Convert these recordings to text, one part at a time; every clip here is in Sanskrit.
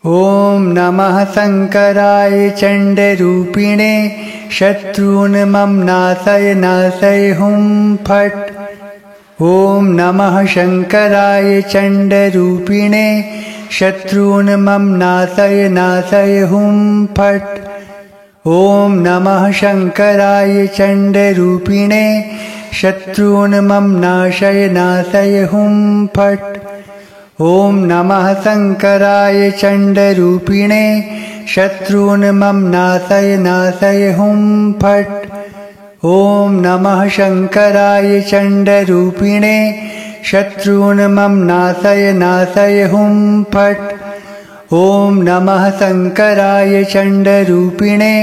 ॐ नमः शङ्कराय चण्डरूपिणे शत्रून् मम नाशय नाशय हुं फट्। ॐ नमः शङ्कराय चण्डरूपिणे शत्रून् मम नाशय नाशय हुं फट्। ॐ नमः शङ्कराय चण्डरूपिणे शत्रून् मम नाशय नाशय हुं फट्। ॐ नमः शङ्कराय चण्डरूपिणे शत्रून् मम नाशय नाशय हुं फट्। ॐ नमः शङ्कराय चण्डरूपिणे शत्रून् मम नाशय नाशय हुं फट्। ॐ नमः शङ्कराय चण्डरूपिणे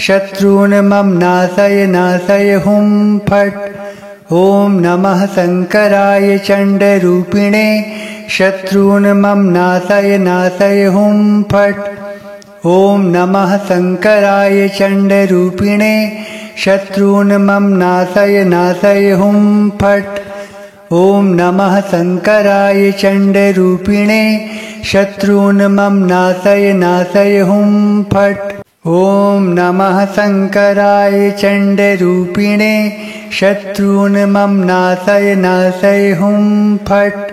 शत्रून् मम नाशय नाशय हुं फट्। ॐ नमः शङ्कराय चण्डरूपिणे शत्रून् मम नाशय नाशय हुं फट्। ॐ नमः शङ्कराय चण्डरूपिणे शत्रून् मम नाशय नाशय हुं फट्। ॐ नमः शङ्कराय चण्डरूपिणे शत्रून् मम नाशय नाशय हुं फट्। ॐ नमः शङ्कराय चण्डरूपिणे शत्रून् मम नाशय नाशय हुं फट्।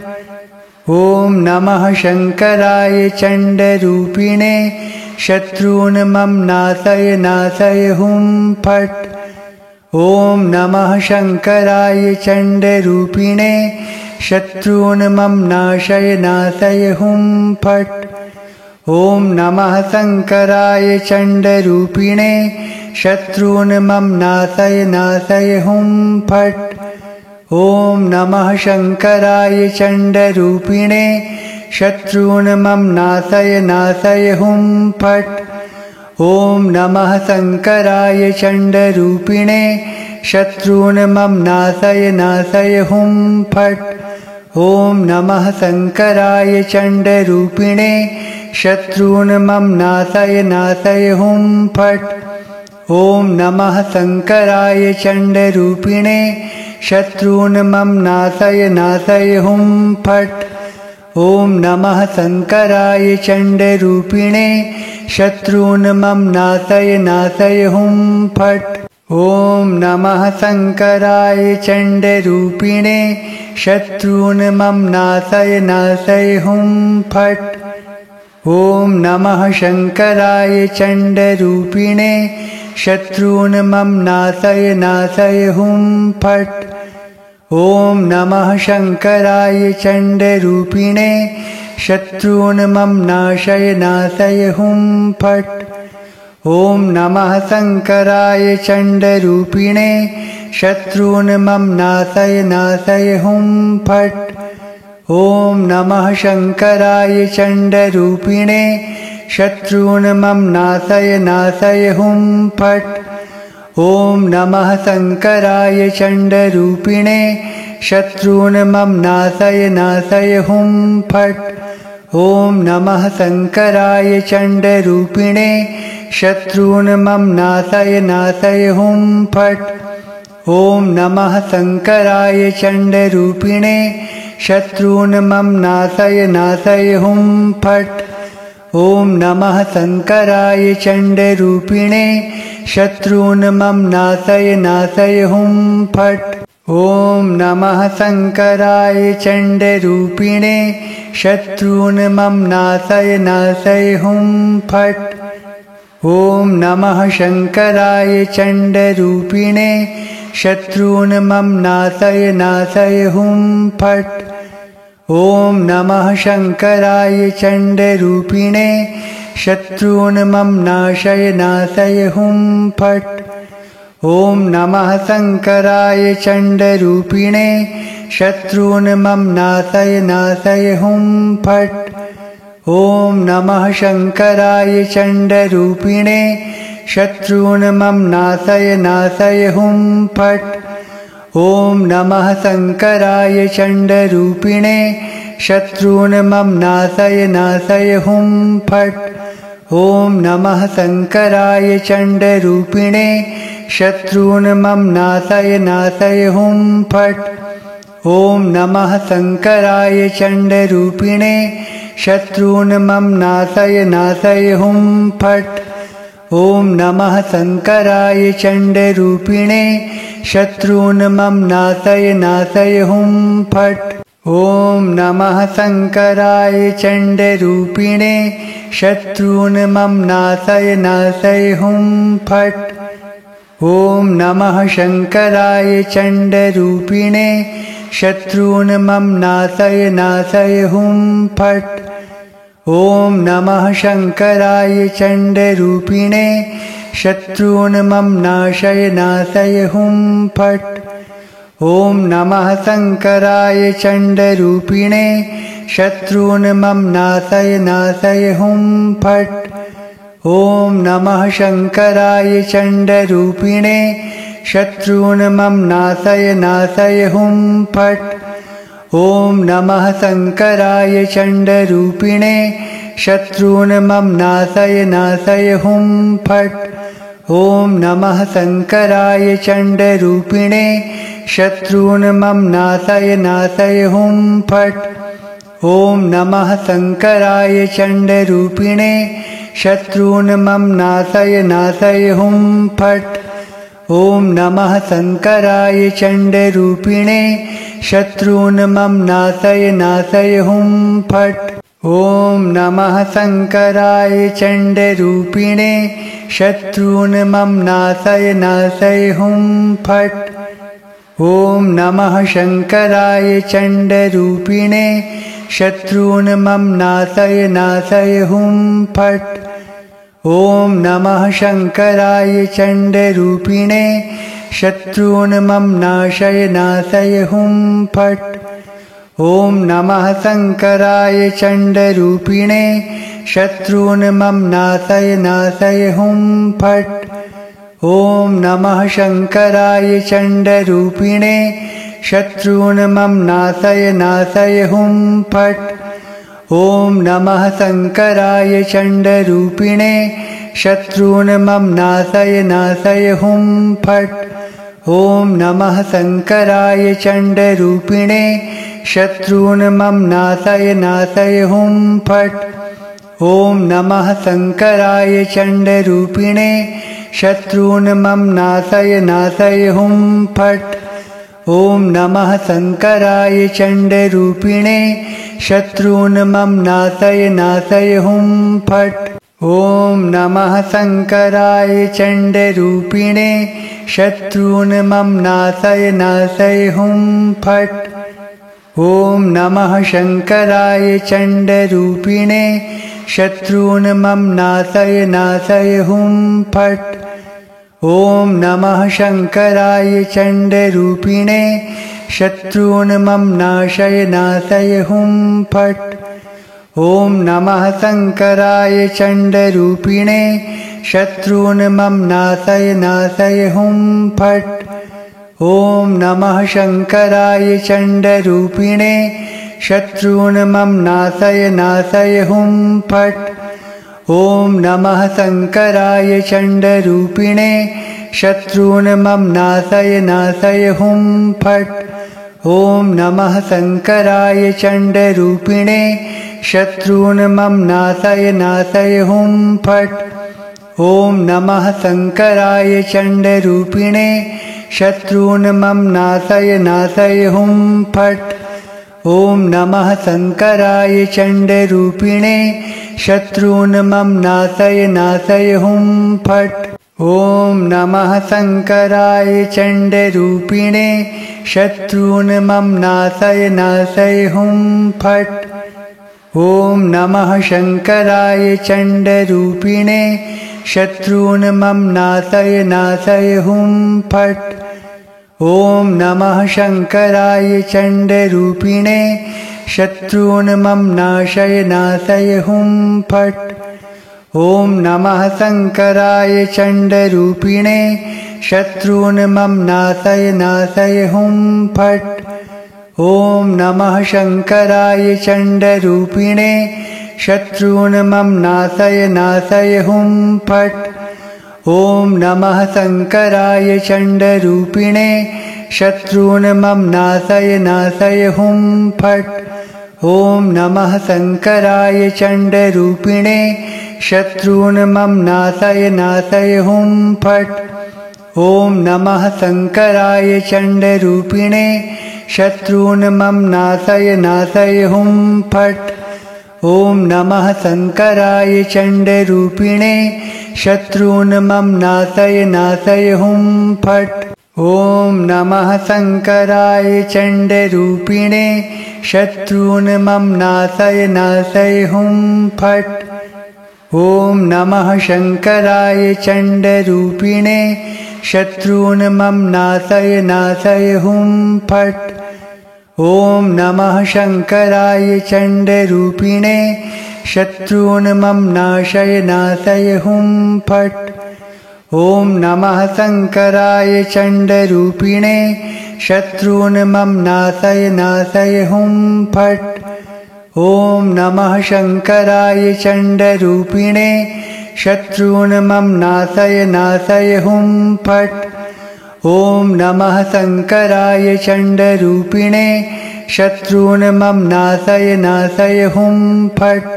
ॐ नमः शङ्कराय चण्डरूपिणे शत्रून् मम नाशय नाशय हुं फट्। ॐ नमः शङ्कराय चण्डरूपिणे शत्रून् मम नाशय नाशय हुं फट्। ॐ नमः शङ्कराय चण्डरूपिणे शत्रून् मम नाशय नाशय हुं फट्। ॐ नमः शङ्कराय चण्डरूपिणे शत्रून् मम नाशय नाशय हुं फट्। ॐ नमः शङ्कराय चण्डरूपिणे शत्रून् मम नाशय नाशय हुं फट्। ॐ नमः शङ्कराय चण्डरूपिणे शत्रून् मम नाशय नाशय हुं फट्। ॐ नमः शङ्कराय चण्डरूपिणे शत्रून् मम नाशय नाशय हुं फट्। ॐ नमः शङ्कराय चण्डरूपिणे शत्रून् मम नाशय नाशय हुं फट्। ॐ नमः शङ्कराय चण्डरूपिणे शत्रून् मम नाशय नाशय हुं फट्। ॐ नमः शङ्कराय चण्डरूपिणे शत्रून् मम नाशय नाशय हुं फट्। ॐ नमः शङ्कराय चण्डरूपिणे शत्रून् मम नाशय नाशय हुं फट्। ॐ नमः शङ्कराय चण्डरूपिणे शत्रून् मम नाशय नाशय हुं फट्। ॐ नमः शङ्कराय चण्डरूपिणे शत्रून् मम नाशय नाशय हुं फट्। ॐ नमः शङ्कराय चण्डरूपिणे शत्रून् मम नाशय नाशय हुं फट्। ॐ नमः शङ्कराय चण्डरूपिणे शत्रून् मम नाशय नाशय हुं फट्। ॐ नमः शङ्कराय चण्डरूपिणे शत्रून् मम नाशय नाशय हुं फट्। ॐ नमः शङ्कराय चण्डरूपिणे शत्रून् मम नाशय नाशय हुं फट्। ॐ नमः शङ्कराय चण्डरूपिणे शत्रून् मम नाशय नाशय हुं फट्। ॐ नमः शङ्कराय चण्डरूपिणे शत्रून् मम नाशय नाशय हुं फट्। ॐ नमः शङ्कराय चण्डरूपिणे शत्रून् मम नाशय नाशय हुं फट्। ॐ नमः शङ्कराय चण्डरूपिणे शत्रून् मम नाशय नाशय हुं फट्। ॐ नमः शङ्कराय चण्डरूपिणे शत्रून् मम नाशय नाशय हुं फट्। ॐ नमः शङ्कराय चण्डरूपिणे शत्रून् मम नाशय नाशय हुं फट्। ॐ नमः शङ्कराय चण्डरूपिणे शत्रून् मम नाशय नाशय हुं फट्। ॐ नमः शङ्कराय चण्डरूपिणे शत्रून् मम नाशय नाशय हुं फट्। ॐ नमः शङ्कराय चण्डरूपिणे शत्रून् मम नाशय नाशय हुं फट्। ॐ नमः शङ्कराय चण्डरूपिणे शत्रून् मम नाशय नाशय हुं फट्। ॐ नमः शङ्कराय चण्डरूपिणे शत्रून् मम नाशय नाशय हुं फट्। ॐ नमः शङ्कराय चण्डरूपिणे शत्रून् मम नाशय नाशय हुं फट्। ॐ नमः शङ्कराय चण्डरूपिणे शत्रून् मम नाशय नाशय हुं फट्। ॐ नमः शङ्कराय चण्डरूपिणे शत्रून् मम नाशय नाशय हुं फट्। ॐ नमः शङ्कराय चण्डरूपिणे शत्रून् मम नाशय नाशय हुं फट्। ॐ नमः शङ्कराय चण्डरूपिणे शत्रून् मम नाशय नाशय हुं फट्। ॐ नमः शङ्कराय चण्डरूपिणे शत्रून् मम नाशय नाशय हुं फट्। ॐ नमः शङ्कराय चण्डरूपिणे शत्रून् मम नाशय नाशय हुं फट्। ॐ नमः शङ्कराय चण्डरूपिणे शत्रून् मम नाशय नाशय हुं फट्। ॐ नमः शङ्कराय चण्डरूपिणे शत्रून् मम नाशय नाशय हुं फट्। ॐ नमः शङ्कराय चण्डरूपिणे शत्रून् मम नाशय नाशय हुं फट्। ॐ नमः शङ्कराय चण्डरूपिणे शत्रून् मम नाशय नाशय हुं फट्। ॐ नमः शङ्कराय चण्डरूपिणे शत्रून् मम नाशय नाशय हुं फट्। ॐ नमः शङ्कराय चण्डरूपिणे शत्रून् मम नाशय नाशय हुं फट्। ॐ नमः शङ्कराय चण्डरूपिणे शत्रून् मम नाशय नाशय हुं फट्। ॐ नमः शङ्कराय चण्डरूपिणे शत्रून् मम नाशय नाशय हुं फट्। ॐ नमः शङ्कराय चण्डरूपिणे शत्रून् मम नाशय नाशय हुं फट्। ॐ नमः शङ्कराय चण्डरूपिणे शत्रून् मम नाशय नाशय हुं फट्। ॐ नमः शङ्कराय चण्डरूपिणे शत्रून् मम नाशय नाशय हुं फट्। ॐ नमः शङ्कराय चण्डरूपिणे शत्रून् मम नाशय नाशय हुं फट्। ॐ नमः शङ्कराय चण्डरूपिणे शत्रून् मम नाशय नाशय हुं फट्। ॐ नमः शङ्कराय चण्डरूपिणे शत्रून् मम नाशय नाशय हुं फट्। ॐ नमः शङ्कराय चण्डरूपिणे शत्रून् मम नाशय नाशय हुं फट्। ॐ नमः शङ्कराय चण्डरूपिणे शत्रून् मम नाशय नाशय हुं फट्। ॐ नमः शङ्कराय चण्डरूपिणे शत्रून् मम नाशय नाशय हुं फट्। ॐ नमः शङ्कराय चण्डरूपिणे शत्रून् मम नाशय नाशय हुं फट्। ॐ नमः शङ्कराय चण्डरूपिणे शत्रून् मम नाशय नाशय हुं फट्। ॐ नमः शङ्कराय चण्डरूपिणे शत्रून् मम नाशय नाशय हुं फट्। ॐ नमः शङ्कराय चण्डरूपिणे शत्रून् मम नाशय नाशय हुं फट्। ॐ नमः शङ्कराय चण्डरूपिणे शत्रून् मम नाशय नाशय हुं फट्। ॐ नमः शङ्कराय चण्डरूपिणे शत्रून् मम नाशय नाशय हुं फट्। ॐ नमः शङ्कराय चण्डरूपिणे शत्रून् मम नाशय नाशय हुं फट्। ॐ नमः शङ्कराय चण्डरूपिणे शत्रून् मम नाशय नाशय हुं फट्। ॐ नमः शङ्कराय चण्डरूपिणे शत्रून् मम नाशय नाशय हुं फट्। ॐ नमः शङ्कराय चण्डरूपिणे शत्रून् मम नाशय नाशय हुं फट्। ॐ नमः शङ्कराय चण्डरूपिणे शत्रून् मम नाशय नाशय हुं फट्। ॐ नमः शङ्कराय चण्डरूपिणे शत्रून् मम नाशय नाशय हुं फट्। ॐ नमः शङ्कराय चण्डरूपिणे शत्रून् मम नाशय नाशय हुं फट्। ॐ नमः शङ्कराय चण्डरूपिणे शत्रून् मम नाशय नाशय हुं फट्। ॐ नमः शङ्कराय चण्डरूपिणे शत्रून् मम नाशय नाशय हुं फट्। ॐ नमः शङ्कराय चण्डरूपिणे शत्रून् मम नाशय नाशय हुं फट्।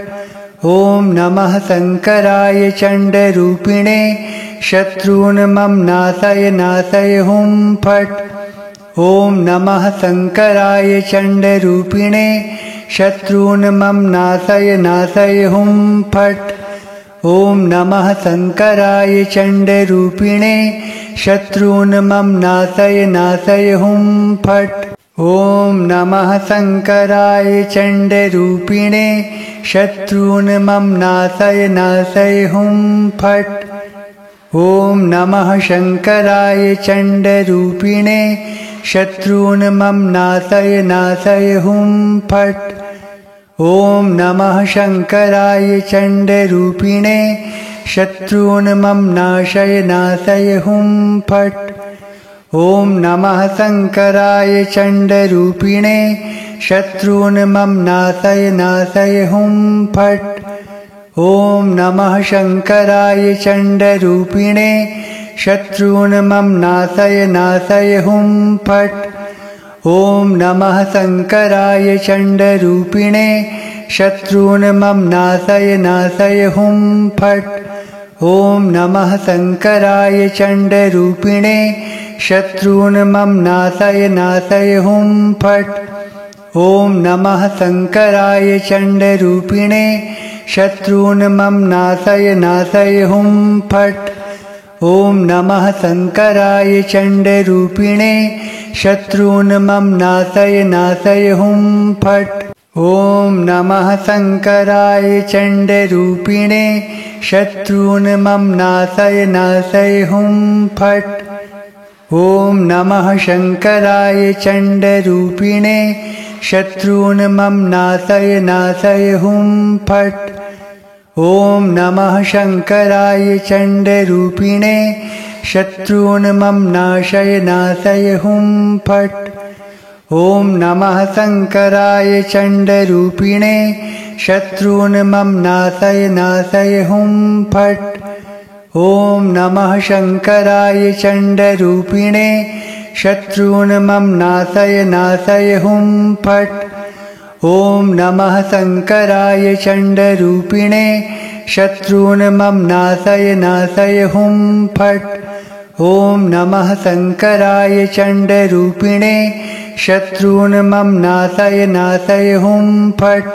ॐ नमः शङ्कराय चण्डरूपिणे शत्रून् मम नाशय नाशय हुं फट्। ॐ नमः शङ्कराय चण्डरूपिणे शत्रून् मम नाशय नाशय हुं फट्। ॐ नमः शङ्कराय चण्डरूपिणे शत्रून् मम नाशय नाशय हुं फट्। ॐ नमः शङ्कराय चण्डरूपिणे शत्रून् मम नाशय नाशय हुं फट्। ॐ नमः शङ्कराय चण्डरूपिणे शत्रून् मम नाशय नाशय हुं फट्। ॐ नमः शङ्कराय चण्डरूपिणे शत्रून् मम नाशय नाशय हुं फट्। ॐ नमः शङ्कराय चण्डरूपिणे शत्रून् मम नाशय नाशय हुं फट्। ॐ नमः शङ्कराय चण्डरूपिणे शत्रून् मम नाशय नाशय हुं फट्। ॐ नमः शङ्कराय चण्डरूपिणे शत्रून् मम नाशय नाशय हुं फट्। ॐ नमः शङ्कराय चण्डरूपिणे शत्रून् मम नाशय नाशय हुं फट्। ॐ नमः शङ्कराय चण्डरूपिणे शत्रून् मम नाशय नाशय हुं फट्। ॐ नमः शङ्कराय चण्डरूपिणे शत्रून् मम नाशय नाशय हुं फट्। ॐ नमः शङ्कराय चण्डरूपिणे शत्रून् मम नाशय नाशय हुं फट्। ॐ नमः शङ्कराय चण्डरूपिणे शत्रून् मम नाशय नाशय हुं फट्। ॐ नमः शङ्कराय चण्डरूपिणे शत्रून् मम नाशय नाशय हुं फट्। ॐ नमः शङ्कराय चण्डरूपिणे शत्रून् मम नाशय नाशय हुं फट्। ॐ नमः शङ्कराय चण्डरूपिणे शत्रून् मम नाशय नाशय हुं फट्। ॐ नमः शङ्कराय चण्डरूपिणे शत्रून् मम नाशय नाशय हुं फट्। ॐ नमः शङ्कराय चण्डरूपिणे शत्रून् मम नाशय नाशय हुं फट्।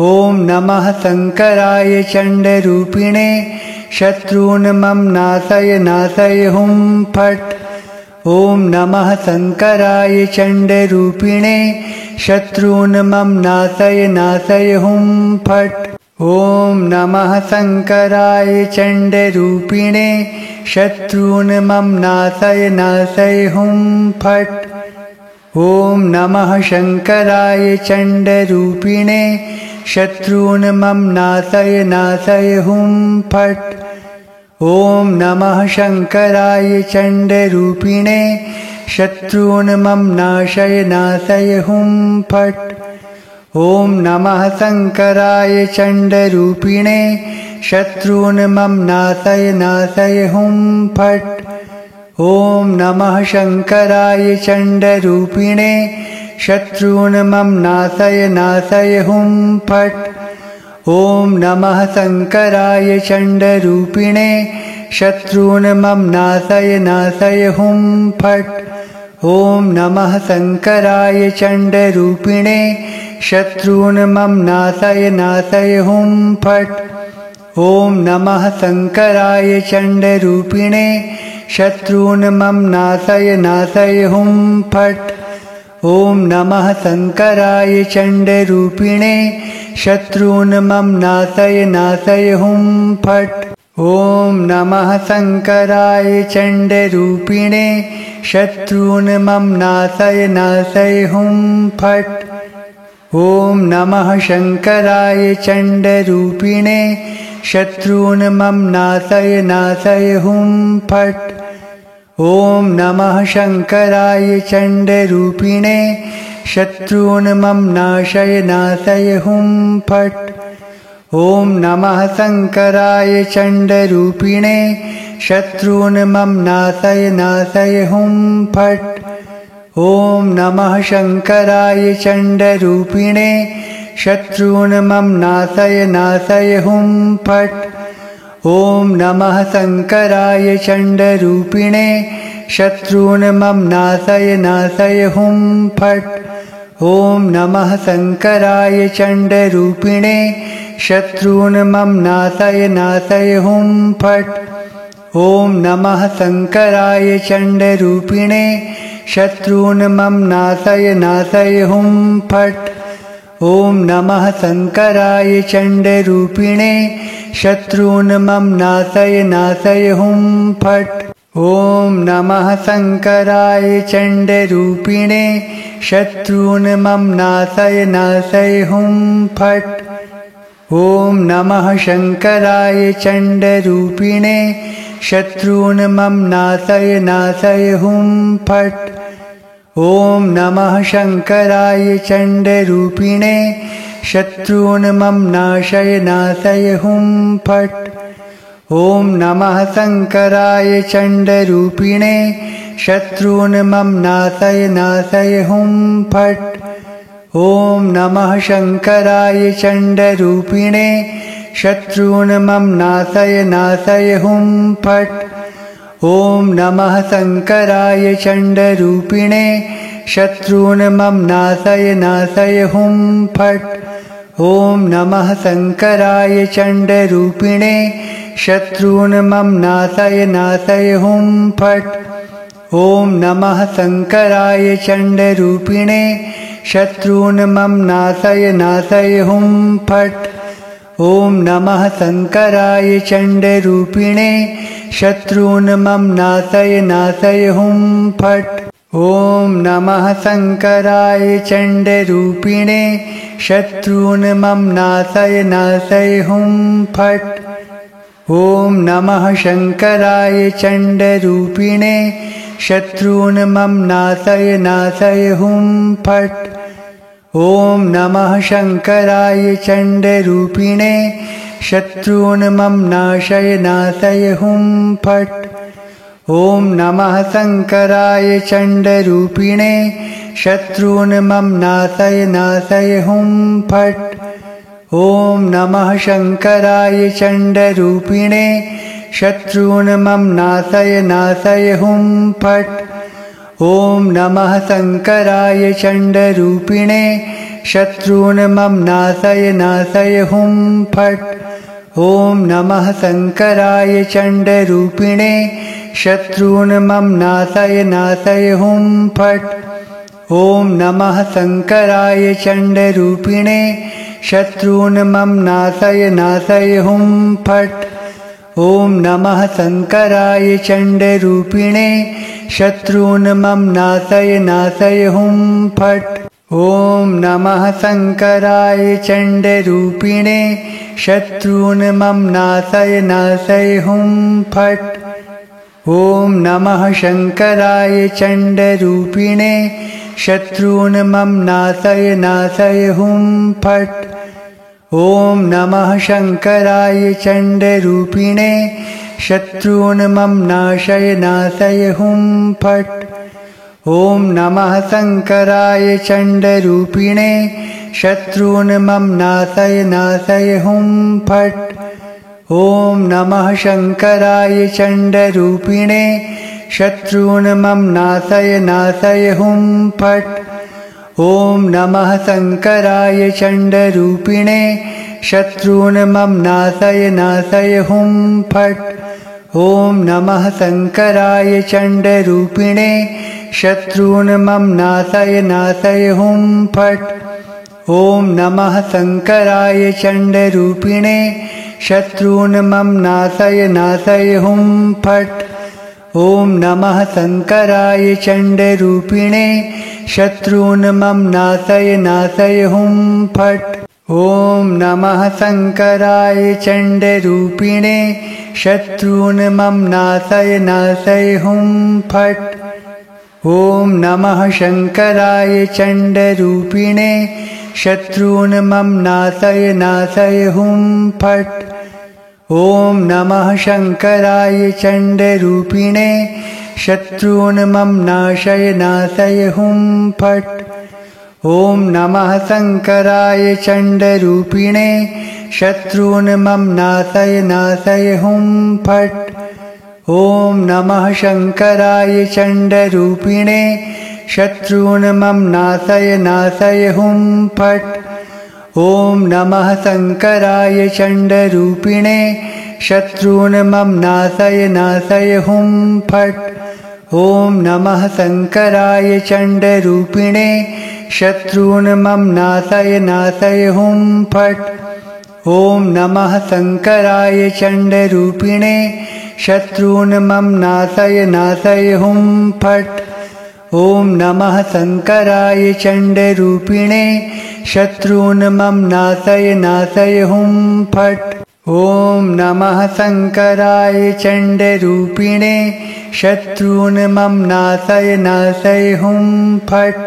ॐ नमः शङ्कराय चण्डरूपिणे शत्रून् मम नाशय नाशय हुं फट्। ॐ नमः शङ्कराय चण्डरूपिणे शत्रून् मम नाशय नाशय हुं फट्। ॐ नमः शङ्कराय चण्डरूपिणे शत्रून् मम नाशय नाशय हुं फट्। ॐ नमः शङ्कराय चण्डरूपिणे शत्रून् मम नाशय नाशय हुं फट्। ॐ नमः शङ्कराय चण्डरूपिणे शत्रून् मम नाशय नाशय हुं फट्। ॐ नमः शङ्कराय चण्डरूपिणे शत्रून् मम नाशय नाशय हुं फट्। ॐ नमः शङ्कराय चण्डरूपिणे शत्रून् मम नाशय नाशय हुं फट्। ॐ नमः शङ्कराय चण्डरूपिणे शत्रून् मम नाशय नाशय हुं फट्। ॐ नमः शङ्कराय चण्डरूपिणे शत्रून् मम नाशय नाशय हुं फट्। ॐ नमः शङ्कराय चण्डरूपिणे शत्रून् मम नाशय नाशय हुं फट्। ॐ नमः शङ्कराय चण्डरूपिणे शत्रून् मम नाशय नाशय हुं फट्। ॐ नमः शङ्कराय चण्डरूपिणे शत्रून् मम नाशय नाशय हुं फट्। ॐ नमः शङ्कराय चण्डरूपिणे शत्रून् मम नाशय नाशय हुं फट्। ॐ नमः शङ्कराय चण्डरूपिणे शत्रून् मम नाशय नाशय हुं फट्। ॐ नमः शङ्कराय चण्डरूपिणे शत्रून् मम नाशय नाशय हुं फट्। ॐ नमः शङ्कराय चण्डरूपिणे शत्रून् मम नाशय नाशय हुं फट्। ॐ नमः शङ्कराय चण्डरूपिणे शत्रून् मम नाशय नाशय हुं फट्। ॐ नमः शङ्कराय चण्डरूपिणे शत्रून् मम नाशय नाशय हुं फट्। ॐ नमः शङ्कराय चण्डरूपिणे शत्रून् मम नाशय नाशय हुं फट्। ॐ नमः शङ्कराय चण्डरूपिणे शत्रून् मम नाशय नाशय हुं फट्। ॐ नमः शङ्कराय चण्डरूपिणे शत्रून् मम नाशय नाशय हुं फट्। ॐ नमः शङ्कराय चण्डरूपिणे शत्रून् मम नाशय नाशय हुं फट्। ॐ नमः शङ्कराय चण्डरूपिणे शत्रून् मम नाशय नाशय हुं फट्। ॐ नमः शङ्कराय चण्डरूपिणे शत्रून् मम नाशय नाशय हुं फट्। ॐ नमः शङ्कराय चण्डरूपिणे शत्रून् मम नाशय नाशय हुं फट्। ॐ नमः शङ्कराय चण्डरूपिणे शत्रून् मम नाशय नाशय हुं फट्। ॐ नमः शङ्कराय चण्डरूपिणे शत्रून् मम नाशय नाशय हुं फट्। ॐ नमः शङ्कराय चण्डरूपिणे शत्रून् मम नाशय नाशय हुं फट्। ॐ नमः शङ्कराय चण्डरूपिणे शत्रून् मम नाशय नाशय हुं फट्। ॐ नमः शङ्कराय चण्डरूपिणे शत्रून् मम नाशय नाशय हुं फट्। ॐ नमः शङ्कराय चण्डरूपिणे शत्रून् मम नाशय नाशय हुं फट्। ॐ नमः शङ्कराय चण्डरूपिणे शत्रून् मम नाशय नाशय हुं फट्। ॐ नमः शङ्कराय चण्डरूपिणे शत्रून् मम नाशय नाशय हुं फट्। ॐ नमः शङ्कराय चण्डरूपिणे शत्रून् मम नाशय नाशय हुं फट्। ॐ नमः शङ्कराय चण्डरूपिणे शत्रून् मम नाशय नाशय हुं फट्। ॐ नमः शङ्कराय चण्डरूपिणे शत्रून् मम नाशय नाशय हुं फट्। ॐ नमः शङ्कराय चण्डरूपिणे शत्रून् मम नाशय नाशय हुं फट्। ॐ नमः शङ्कराय चण्डरूपिणे शत्रून् मम नाशय नाशय हुं फट्। ॐ नमः शङ्कराय चण्डरूपिणे शत्रून् मम नाशय नाशय हुं फट्। ॐ नमः शङ्कराय चण्डरूपिणे शत्रून् मम नाशय नाशय हुं फट्। ॐ नमः शङ्कराय चण्डरूपिणे शत्रून् मम नाशय नाशय हुं फट्। ॐ नमः शङ्कराय चण्डरूपिणे शत्रून् मम नाशय नाशय हुं फट्। ॐ नमः शङ्कराय चण्डरूपिणे शत्रून् मम नाशय नाशय हुं फट्। ॐ नमः शङ्कराय चण्डरूपिणे शत्रून् मम नाशय नाशय हुं फट्। ॐ नमः शङ्कराय चण्डरूपिणे शत्रून् मम नाशय नाशय हुं फट्। ॐ नमः शङ्कराय चण्डरूपिणे शत्रून् मम नाशय नाशय हुं फट्। ॐ नमः शङ्कराय चण्डरूपिणे शत्रून् मम नाशय नाशय हुं फट्। ॐ नमः शङ्कराय चण्डरूपिणे शत्रून् मम नाशय नाशय हुं फट्। ॐ नमः शङ्कराय चण्डरूपिणे शत्रून् मम नाशय नाशय हुं फट्। ॐ नमः शङ्कराय चण्डरूपिणे शत्रून् मम नाशय नाशय हुं फट्। ॐ नमः शङ्कराय चण्डरूपिणे शत्रून् मम नाशय नाशय हुं फट्। ॐ नमः शङ्कराय चण्डरूपिणे शत्रून् मम नाशय नाशय हुं फट्। ॐ नमः शङ्कराय चण्डरूपिणे शत्रून् मम नाशय नाशय हुं फट्। ॐ नमः शङ्कराय चण्डरूपिणे शत्रून् मम नाशय नाशय हुं फट्। ॐ नमः शङ्कराय चण्डरूपिणे शत्रून् मम नाशय नाशय हुं फट्। ॐ नमः शङ्कराय चण्डरूपिणे शत्रून् मम नाशय नाशय हुं फट्। ॐ नमः शङ्कराय चण्डरूपिणे शत्रून् मम नाशय नाशय हुं फट्।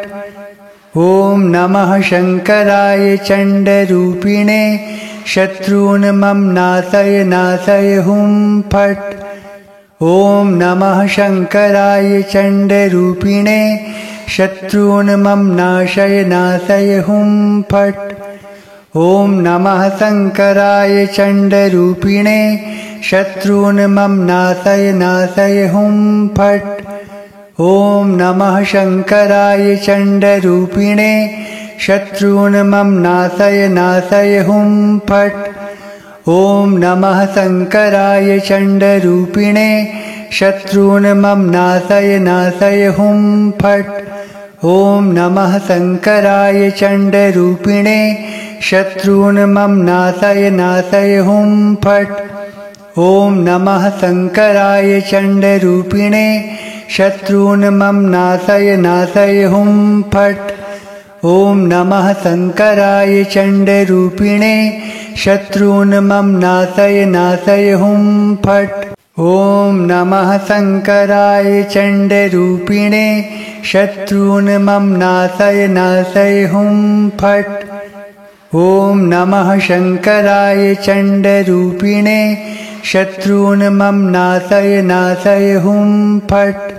ॐ नमः शङ्कराय चण्डरूपिणे शत्रून् मम नाशय नाशय हुं फट्। ॐ नमः शङ्कराय चण्डरूपिणे शत्रून् मम नाशय नाशय हुं फट्। ॐ नमः शङ्कराय चण्डरूपिणे शत्रून् मम नाशय नाशय हुं फट्। ॐ नमः शङ्कराय चण्डरूपिणे शत्रून् मम नाशय नाशय हुं फट्। ॐ नमः शङ्कराय चण्डरूपिणे शत्रून् मम नाशय नाशय हुं फट्। ॐ नमः शङ्कराय चण्डरूपिणे शत्रून् मम नाशय नाशय हुं फट्। ॐ नमः शङ्कराय चण्डरूपिणे शत्रून् मम नाशय नाशय हुं फट्। ॐ नमः शङ्कराय चण्डरूपिणे शत्रून् मम नाशय नाशय हुं फट्। ॐ नमः शङ्कराय चण्डरूपिणे शत्रून् मम नाशय नाशय हुं फट्। ॐ नमः शङ्कराय चण्डरूपिणे शत्रून् मम नाशय नाशय हुं फट्।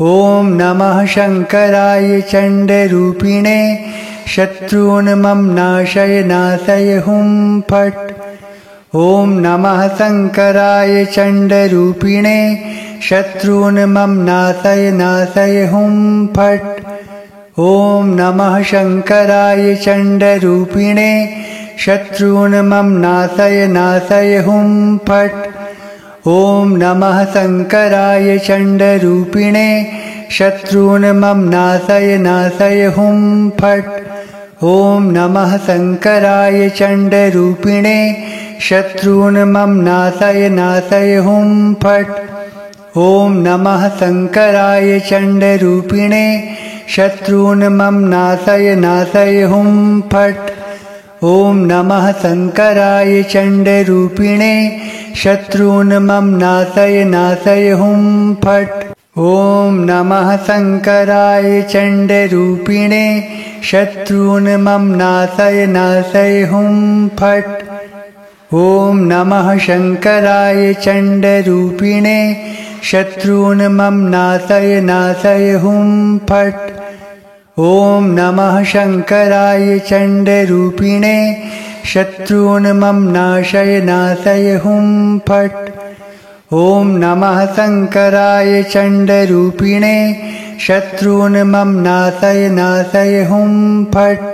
ॐ नमः शङ्कराय चण्डरूपिणे शत्रून् मम नाशय नाशय हुं फट्। ॐ नमः शङ्कराय चण्डरूपिणे शत्रून् मम नाशय नाशय हुं फट्। ॐ नमः शङ्कराय चण्डरूपिणे शत्रून् मम नाशय नाशय हुं फट्। ॐ नमः शङ्कराय चण्डरूपिणे शत्रून् मम नाशय नाशय हुं फट्। ॐ नमः शङ्कराय चण्डरूपिणे शत्रून् मम नाशय नाशय हुं फट्। ॐ नमः शङ्कराय चण्डरूपिणे शत्रून् मम नाशय नाशय हुं फट्। ॐ नमः शङ्कराय चण्डरूपिणे शत्रून् मम नाशय नाशय हुं फट्। ॐ नमः शङ्कराय चण्डरूपिणे शत्रून् मम नाशय नाशय हुं फट्। ॐ नमः शङ्कराय चण्डरूपिणे शत्रून् मम नाशय नाशय हुं फट्। ॐ नमः शङ्कराय चण्डरूपिणे शत्रून् मम नाशय नाशय हुं फट्। ॐ नमः शङ्कराय चण्डरूपिणे शत्रून् मम नाशय नाशय हुं फट्।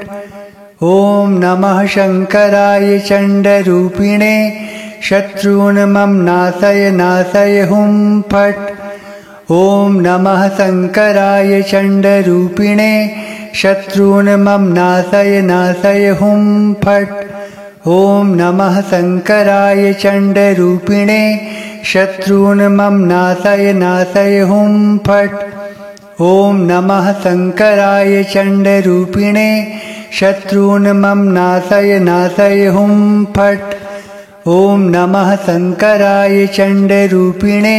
ॐ नमः शङ्कराय चण्डरूपिणे शत्रून् मम नाशय नाशय हुं फट्। ॐ नमः शङ्कराय चण्डरूपिणे शत्रून् मम नाशय नाशय हुं फट्। ॐ नमः शङ्कराय चण्डरूपिणे शत्रून् मम नाशय नाशय हुं फट्। ॐ नमः शङ्कराय चण्डरूपिणे शत्रून् मम नाशय नाशय हुं फट्। ॐ नमः शङ्कराय चण्डरूपिणे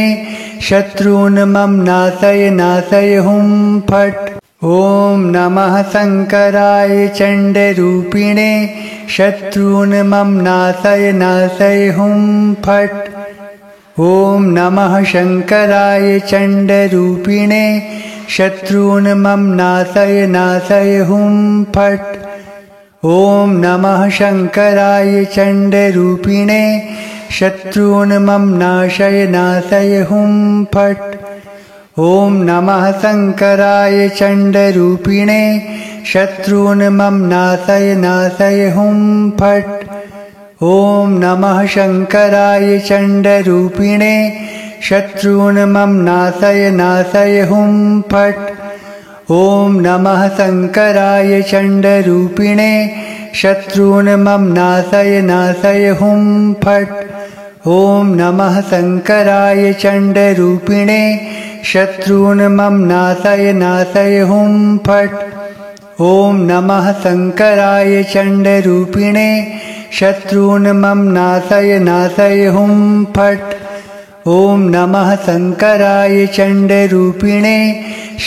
शत्रून् मम नाशय नाशय हुं फट्। ॐ नमः शङ्कराय चण्डरूपिणे शत्रून् मम नाशय नाशय हुं फट्। ॐ नमः शङ्कराय चण्डरूपिणे शत्रून् मम नाशय नाशय हुं फट्। ॐ नमः शङ्कराय चण्डरूपिणे शत्रून् मम नाशय नाशय हुं फट्। ॐ नमः शङ्कराय चण्डरूपिणे शत्रून् मम नाशय नाशय हुं फट्। ॐ नमः शङ्कराय चण्डरूपिणे शत्रून् मम नाशय नाशय हुं फट्। ॐ नमः शङ्कराय चण्डरूपिणे शत्रून् मम नाशय नाशय हुं फट्। ॐ नमः शङ्कराय चण्डरूपिणे शत्रून् मम नाशय नाशय हुं फट्। ॐ नमः शङ्कराय चण्डरूपिणे शत्रून् मम नाशय नाशय हुं फट्। ॐ नमः शङ्कराय चण्डरूपिणे शत्रून् मम नाशय नाशय हुं फट्। ॐ नमः शङ्कराय चण्डरूपिणे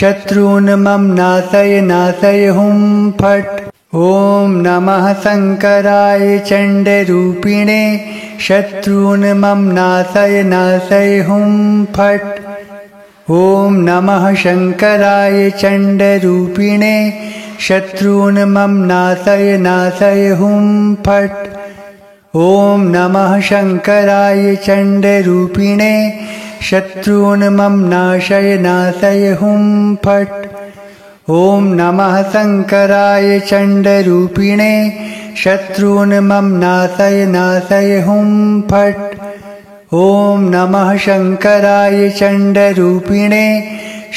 शत्रून् मम नाशय नाशय हुं फट्। ॐ नमः शङ्कराय चण्डरूपिणे शत्रून् मम नाशय नाशय हुं फट्। ॐ नमः शङ्कराय चण्डरूपिणे शत्रून् मम नाशय नाशय हुं फट्। ॐ नमः शङ्कराय चण्डरूपिणे शत्रून् मम नाशय नाशय हुं फट्। ॐ नमः शङ्कराय चण्डरूपिणे शत्रून् मम नाशय नाशय हुं फट्। ॐ नमः शङ्कराय चण्डरूपिणे शत्रून् मम नाशय नाशय हुं फट्। ॐ नमः शङ्कराय चण्डरूपिणे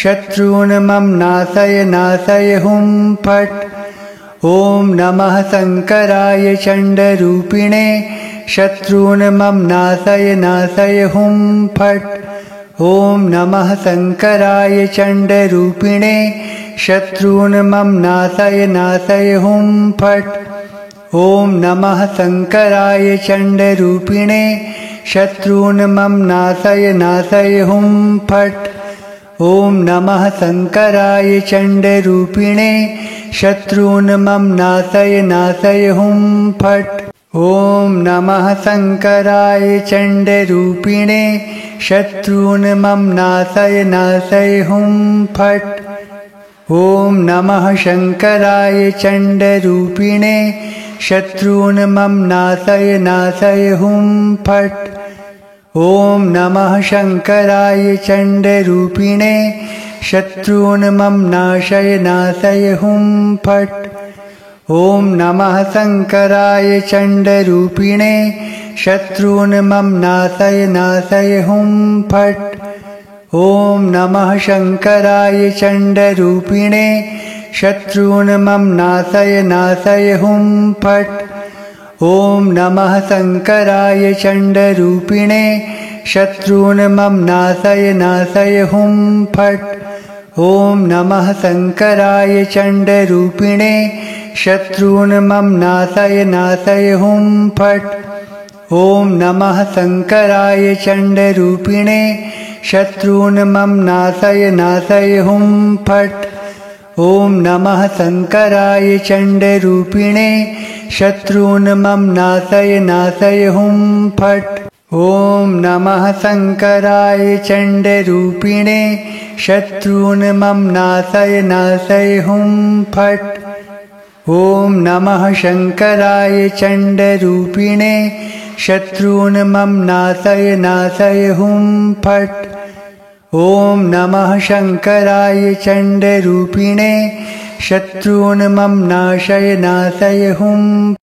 शत्रून् मम नाशय नाशय हुं फट्। ॐ नमः शङ्कराय चण्डरूपिणे शत्रून् मम नाशय नाशय हुं फट्। ॐ नमः शङ्कराय चण्डरूपिणे शत्रून् मम नाशय नाशय हुं फट्। ॐ नमः शङ्कराय चण्डरूपिणे शत्रून् मम नाशय नाशय हुं फट्। ॐ नमः शङ्कराय चण्डरूपिणे शत्रून् मम नाशय नाशय हुं फट्। ॐ नमः शङ्कराय चण्डरूपिणे ॐ नमः शङ्कराय चण्डरूपिणे शत्रून् मम नाशय नाशय हुं फट्। ॐ नमः शङ्कराय चण्डरूपिणे शत्रून् मम नाशय नाशय हुं फट्। ॐ नमः शङ्कराय चण्डरूपिणे शत्रून् मम नाशय नाशय हुं फट्। ॐ नमः शङ्कराय चण्डरूपिणे शत्रून् मम नाशय नाशय हुं फट्। ॐ नमः शङ्कराय चण्डरूपिणे शत्रून् मम नाशय नाशय हुं फट्। ॐ नमः शङ्कराय चण्डरूपिणे शत्रून् मम नाशय नाशय हुं फट्। ॐ नमः शङ्कराय चण्डरूपिणे शत्रून् मम नाशय नाशय हुं फट्। ॐ नमः शङ्कराय चण्डरूपिणे शत्रून् मम नाशय नाशय हुं फट्। ॐ नमः शङ्कराय चण्डरूपिणे शत्रून् मम नाशय नाशय हुं फट्। ॐ नमः शङ्कराय चण्डरूपिणे शत्रून् मम नाशय नाशय हुं फट्। ॐ नमः शङ्कराय चण्डरूपिणे शत्रून् मम नाशय नाशय हुं फट्। ॐ नमः शङ्कराय चण्डरूपिणे शत्रून् मम नाशय नाशय हुं फट्। ॐ नमः शङ्कराय चण्डरूपिणे शत्रून् मम नाशय नाशय हुं